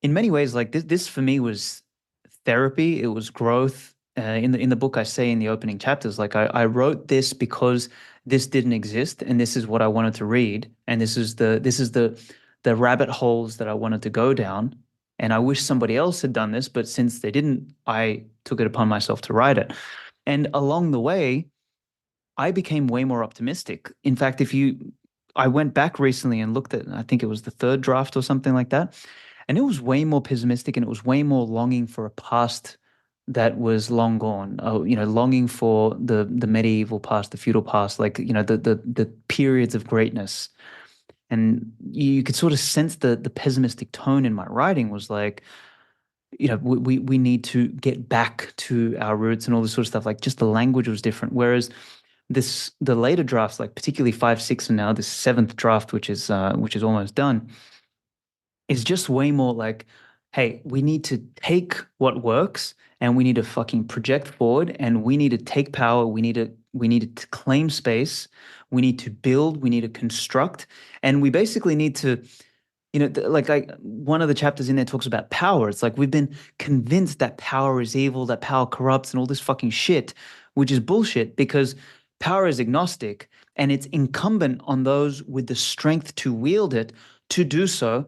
in many ways, like this for me was therapy. It was growth. In the book, I say in the opening chapters, like I wrote this because this didn't exist, and this is what I wanted to read, and this is the rabbit holes that I wanted to go down. And I wish somebody else had done this, but since they didn't, I took it upon myself to write it. And along the way, I became way more optimistic. In fact, I went back recently and looked at, I think it was the third draft or something like that, and it was way more pessimistic, and it was way more longing for a past that was long gone. Oh, longing for the medieval past, the feudal past, like, the periods of greatness. And you could sort of sense the pessimistic tone in my writing was like, we need to get back to our roots and all this sort of stuff. Like, just the language was different. Whereas the later drafts, like particularly 5, 6, and now this seventh draft, which is almost done, is just way more like, hey, we need to take what works and we need to fucking project forward, and we need to take power. We need to claim space. We need to build. We need to construct, and we basically need to, like one of the chapters in there talks about power. It's like we've been convinced that power is evil, that power corrupts, and all this fucking shit, which is bullshit because power is agnostic, and it's incumbent on those with the strength to wield it to do so.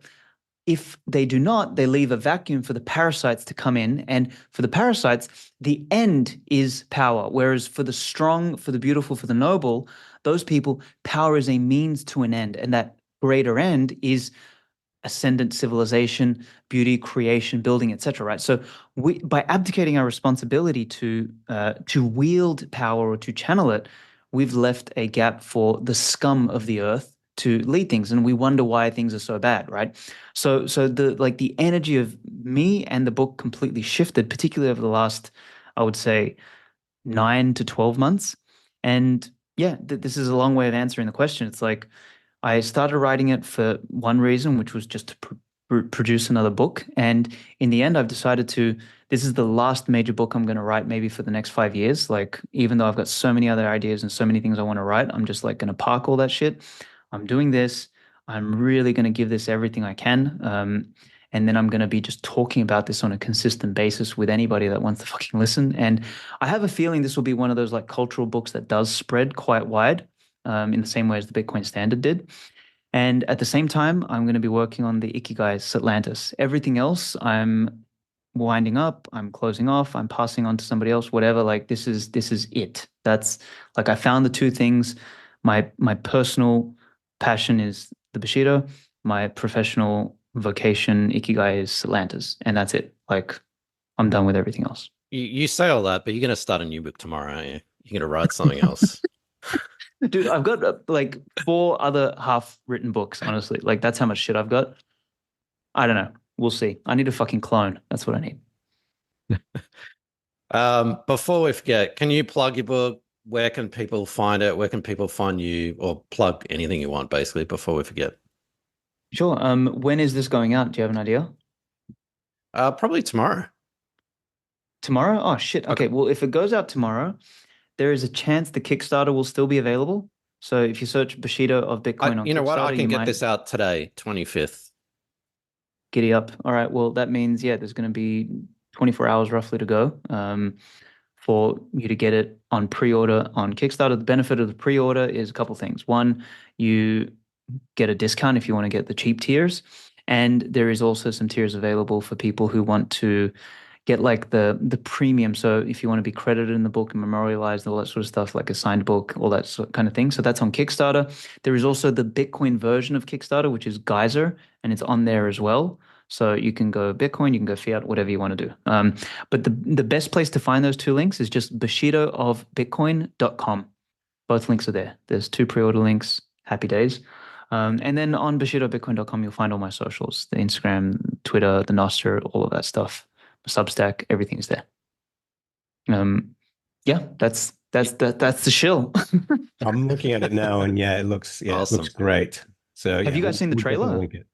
If they do not, they leave a vacuum for the parasites to come in. And for the parasites, the end is power. Whereas for the strong, for the beautiful, for the noble, those people, power is a means to an end. And that greater end is ascendant civilization, beauty, creation, building, etc. Right. So by abdicating our responsibility to wield power or to channel it, we've left a gap for the scum of the earth to lead things, and we wonder why things are so bad, right? So the energy of me and the book completely shifted, particularly over the last, I would say, 9 to 12 months. And yeah, this is a long way of answering the question. It's like I started writing it for one reason, which was just to produce another book. And in the end, I've decided this is the last major book I'm going to write maybe for the next 5 years. Like, even though I've got so many other ideas and so many things I want to write, I'm just like going to park all that shit. I'm doing this. I'm really going to give this everything I can. And then I'm going to be just talking about this on a consistent basis with anybody that wants to fucking listen. And I have a feeling this will be one of those like cultural books that does spread quite wide, in the same way as the Bitcoin Standard did. And at the same time, I'm going to be working on the Ikigai Satlantis. Everything else, I'm winding up, I'm closing off, I'm passing on to somebody else, whatever. Like, this is it. That's like, I found the two things. My personal passion is the Bushido. My professional vocation, Ikigai, is Satlantis, and that's it. Like, I'm done with everything else. You say all that, but you're going to start a new book tomorrow, aren't you? You're going to write something else. Dude, I've got like 4 other half-written books, honestly. Like, that's how much shit I've got. I don't know. We'll see. I need a fucking clone. That's what I need. Before we forget, can you plug your book? Where can people find it? Where can people find you? Or plug anything you want, basically, before we forget. Sure. When is this going out? Do you have an idea? Probably tomorrow. Tomorrow? Oh, shit. Okay. Well, if it goes out tomorrow, there is a chance the Kickstarter will still be available. So if you search Bushido of Bitcoin on You know what? I Kickstarter, can you get might this out today, 25th. giddy up. All right. Well, that means, yeah, there's going to be 24 hours roughly to go, for you to get it on pre-order on Kickstarter. The benefit of the pre-order is a couple things. One, you get a discount if you want to get the cheap tiers. And there is also some tiers available for people who want to get like the premium. So if you want to be credited in the book and memorialized, all that sort of stuff, like a signed book, all that sort kind of thing. So that's on Kickstarter. There is also the Bitcoin version of Kickstarter, which is Geyser, and it's on there as well. So you can go Bitcoin, you can go fiat, whatever you want to do. But the best place to find those two links is just bushidoofbitcoin.com. Both links are there. There's two pre-order links. Happy days. And then on bushidoofbitcoin.com, you'll find all my socials, the Instagram, Twitter, the Nostr, all of that stuff. Substack, everything's there. Yeah, that's the shill. I'm looking at it now, and yeah, it looks Awesome. it looks great. So Have you guys seen the trailer? Link it.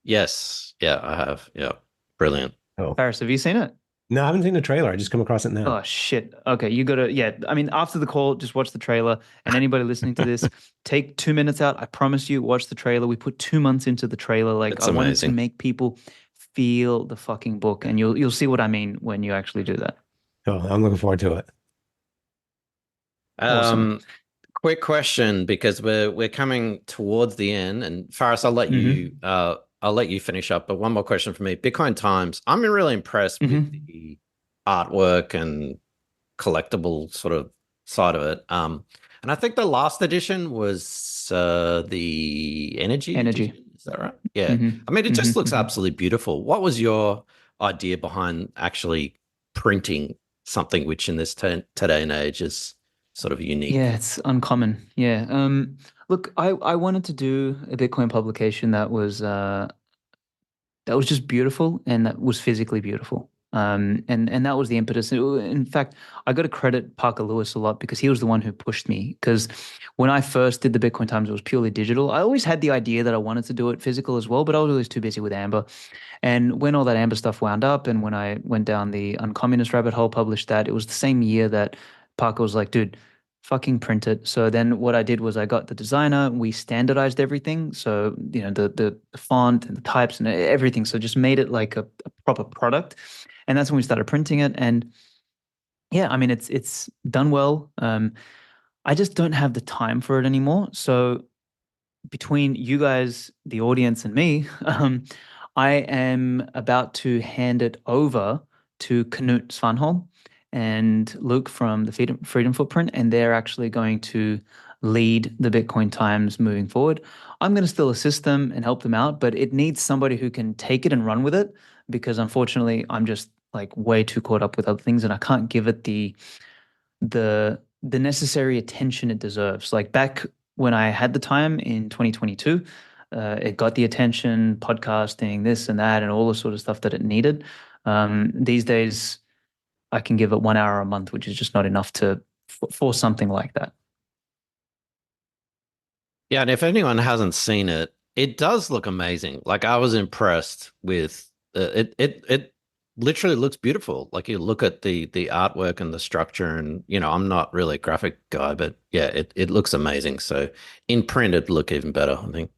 Yes. Yeah, I have. Yeah. Brilliant. Oh. Paris, have you seen it? No, I haven't seen the trailer. I just come across it now. Oh shit. Okay, you gotta, yeah. I mean, after the call, just watch the trailer. And anybody listening to this, take 2 minutes out. I promise you, watch the trailer. We put 2 months into the trailer. Like It's I wanted amazing. to make people feel the fucking book, and you'll see what I mean when you actually do that. Oh, I'm looking forward to it. Awesome. Quick question, because we're coming towards the end, and Faris, I'll let you finish up. But one more question for me. Bitcoin Times. I'm really impressed with the artwork and collectible sort of side of it. And I think the last edition was the energy. Edition. Is that right? Yeah. I mean, it just looks absolutely beautiful. What was your idea behind actually printing something which in this today and age is sort of unique? Yeah, it's uncommon. Yeah. Look, I wanted to do a Bitcoin publication that was just beautiful and that was physically beautiful. And that was the impetus. In fact, I got to credit Parker Lewis a lot because he was the one who pushed me. Because when I first did the Bitcoin Times, it was purely digital. I always had the idea that I wanted to do it physical as well, but I was always too busy with Amber. And when all that Amber stuff wound up, and when I went down the UNCommunist rabbit hole, published that, it was the same year that Parker was like, dude, fucking print it. So then what I did was I got the designer, we standardized everything. So, the font and the types and everything. So just made it like a proper product. And that's when we started printing it. And yeah, I mean, it's done well. I just don't have the time for it anymore. So between you guys, the audience, and me, I am about to hand it over to Knut Svanholm and Luke from the Freedom Footprint, and they're actually going to lead the Bitcoin Times moving forward. I'm going to still assist them and help them out, but it needs somebody who can take it and run with it, because unfortunately I'm just like way too caught up with other things and I can't give it the necessary attention it deserves. Like back when I had the time in 2022, it got the attention, podcasting, this and that, and all the sort of stuff that it needed. These days, I can give it 1 hour a month, which is just not enough for something like that. Yeah, and if anyone hasn't seen it, it does look amazing. Like I was impressed with it. It literally looks beautiful. Like you look at the artwork and the structure, and I'm not really a graphic guy, but yeah, it looks amazing. So in print, it'd look even better, I think.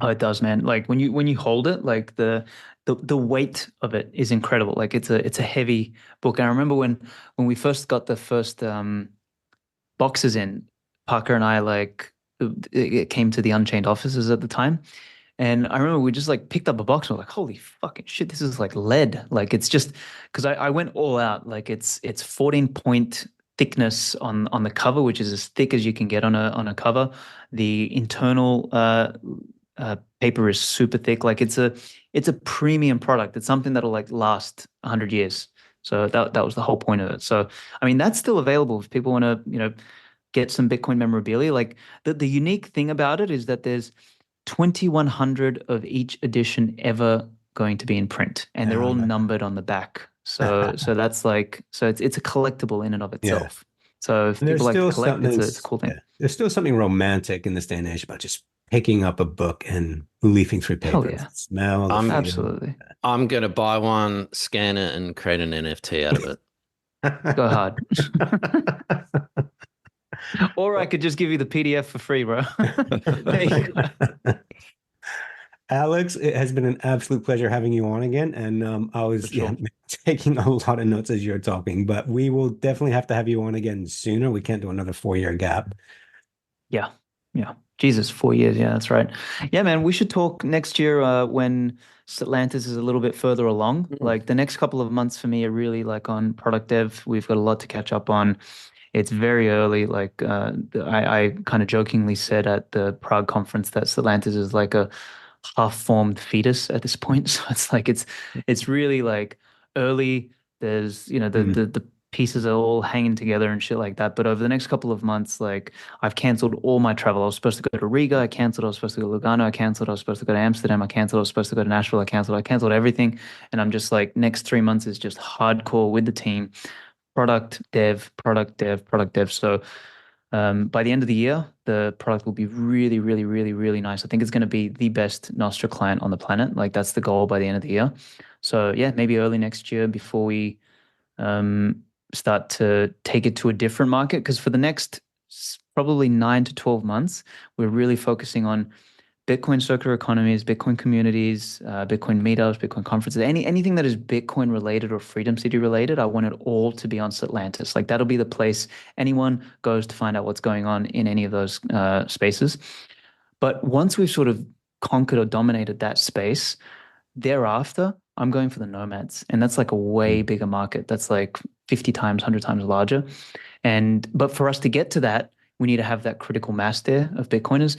Oh, it does, man. Like when you hold it, like the weight of it is incredible. Like it's a heavy book. And I remember when we first got the first boxes in, Parker and I, like it came to the Unchained offices at the time. And I remember we just like picked up a box and we're like, holy fucking shit, this is like lead. Like it's just, because I went all out. Like it's 14-point thickness on the cover, which is as thick as you can get on a cover. The internal paper is super thick. Like it's a premium product. It's something that'll like last 100 years. So that was the whole point of it. So I mean, that's still available if people want to get some Bitcoin memorabilia. Like the unique thing about it is that there's 2,100 of each edition ever going to be in print, and they're all numbered on the back. So that's like, so it's a collectible in and of itself. Yeah. So if people like to collect, it's a cool thing. Yeah. There's still something romantic in this day and age about just picking up a book and leafing through paper. Hell yeah. Smell. Absolutely. I'm going to buy one, scan it, and create an NFT out of it. Go hard. Or I could just give you the PDF for free, bro. There you go. Alex, it has been an absolute pleasure having you on again. And I was taking a lot of notes as you're talking, but we will definitely have to have you on again sooner. We can't do another 4-year gap. Yeah. Jesus, 4 years. Yeah, that's right. Yeah, man, we should talk next year when Satlantis is a little bit further along. Like the next couple of months for me are really like on product dev. We've got a lot to catch up on. It's very early. Like I kind of jokingly said at the Prague conference that Satlantis is like a half-formed fetus at this point. So it's like it's really like early. There's the pieces are all hanging together and shit like that. But over the next couple of months, like I've canceled all my travel. I was supposed to go to Riga. I canceled. I was supposed to go to Lugano. I canceled. I was supposed to go to Amsterdam. I canceled. I was supposed to go to Nashville. I canceled. I canceled everything. And I'm just like next 3 months is just hardcore with the team. Product dev, product dev, product dev. So by the end of the year, the product will be really, really, really, really nice. I think it's going to be the best Nostr client on the planet. Like that's the goal by the end of the year. So yeah, maybe early next year before we start to take it to a different market. Because for the next probably 9 to 12 months, we're really focusing on Bitcoin circular economies, Bitcoin communities, Bitcoin meetups, Bitcoin conferences, anything that is Bitcoin related or Freedom City related. I want it all to be on Satlantis. Like that'll be the place anyone goes to find out what's going on in any of those spaces. But once we've sort of conquered or dominated that space, thereafter, I'm going for the nomads. And that's like a way bigger market. That's like 50 times, 100 times larger. But for us to get to that, we need to have that critical mass there of Bitcoiners.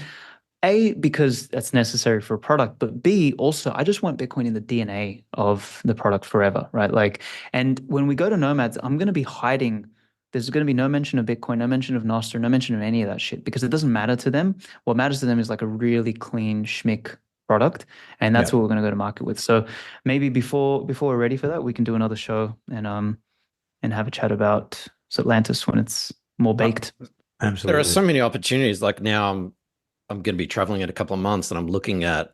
A, because that's necessary for a product, but B, also, I just want Bitcoin in the DNA of the product forever, right? Like, and when we go to nomads, I'm going to be hiding. There's going to be no mention of Bitcoin, no mention of Nostr, no mention of any of that shit because it doesn't matter to them. What matters to them is like a really clean schmick product, and that's what we're going to go to market with. So maybe before we're ready for that, we can do another show and have a chat about Atlantis when it's more baked. Absolutely. There are so many opportunities. Like now I'm going to be traveling in a couple of months, and I'm looking at,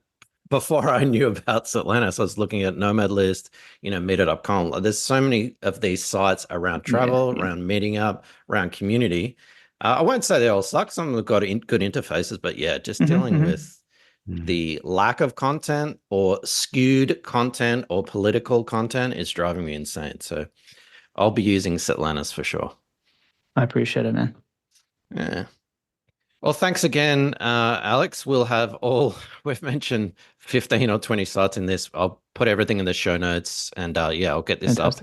before I knew about Satlantis, I was looking at Nomad List, Meetup.com. There's so many of these sites around travel, around meeting up, around community. I won't say they all suck. Some have got good interfaces, but yeah, just dealing with the lack of content or skewed content or political content is driving me insane. So I'll be using Satlantis for sure. I appreciate it, man. Yeah. Well, thanks again, Aleks. We've mentioned 15 or 20 sites in this. I'll put everything in the show notes and I'll get this up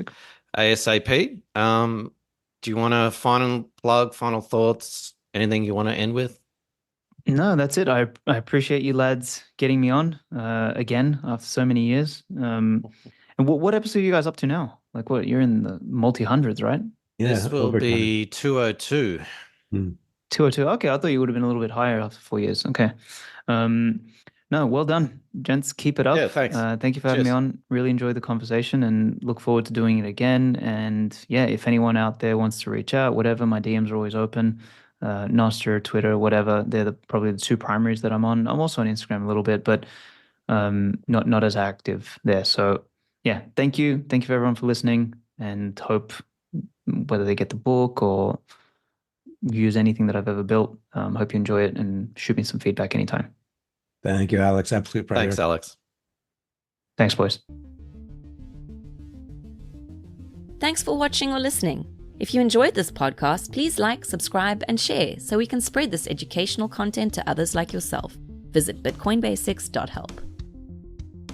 ASAP. Do you want to final thoughts, anything you want to end with? No, that's it. I appreciate you lads getting me on again after so many years. And what episode are you guys up to now? Like you're in the multi-hundreds, right? Yeah, this will be 202. 202. Okay, I thought you would have been a little bit higher after 4 years. Okay. No, well done, gents. Keep it up. Yeah, thanks. Thank you for having me on. Really enjoyed the conversation and look forward to doing it again. And yeah, if anyone out there wants to reach out, whatever, my DMs are always open. Nostr, Twitter, whatever. They're probably the two primaries that I'm on. I'm also on Instagram a little bit, but not as active there. So yeah, thank you. Thank you for everyone for listening, and hope whether they get the book or use anything that I've ever built. Hope you enjoy it and shoot me some feedback anytime. Thank you, Aleks. Absolute pleasure. Thanks, Aleks. Thanks, boys. Thanks for watching or listening. If you enjoyed this podcast, please like, subscribe, and share so we can spread this educational content to others like yourself. Visit bitcoinbasics.help.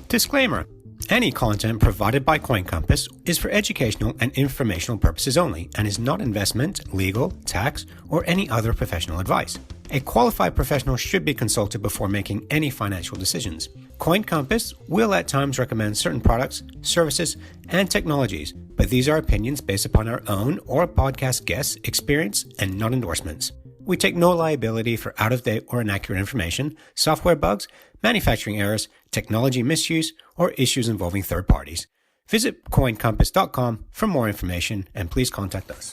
Disclaimer. Any content provided by CoinCompass is for educational and informational purposes only and is not investment, legal, tax, or any other professional advice. A qualified professional should be consulted before making any financial decisions. CoinCompass will at times recommend certain products, services, and technologies, but these are opinions based upon our own or podcast guests' experience and not endorsements. We take no liability for out-of-date or inaccurate information, software bugs, manufacturing errors, technology misuse, or issues involving third parties. Visit coincompass.com for more information and please contact us.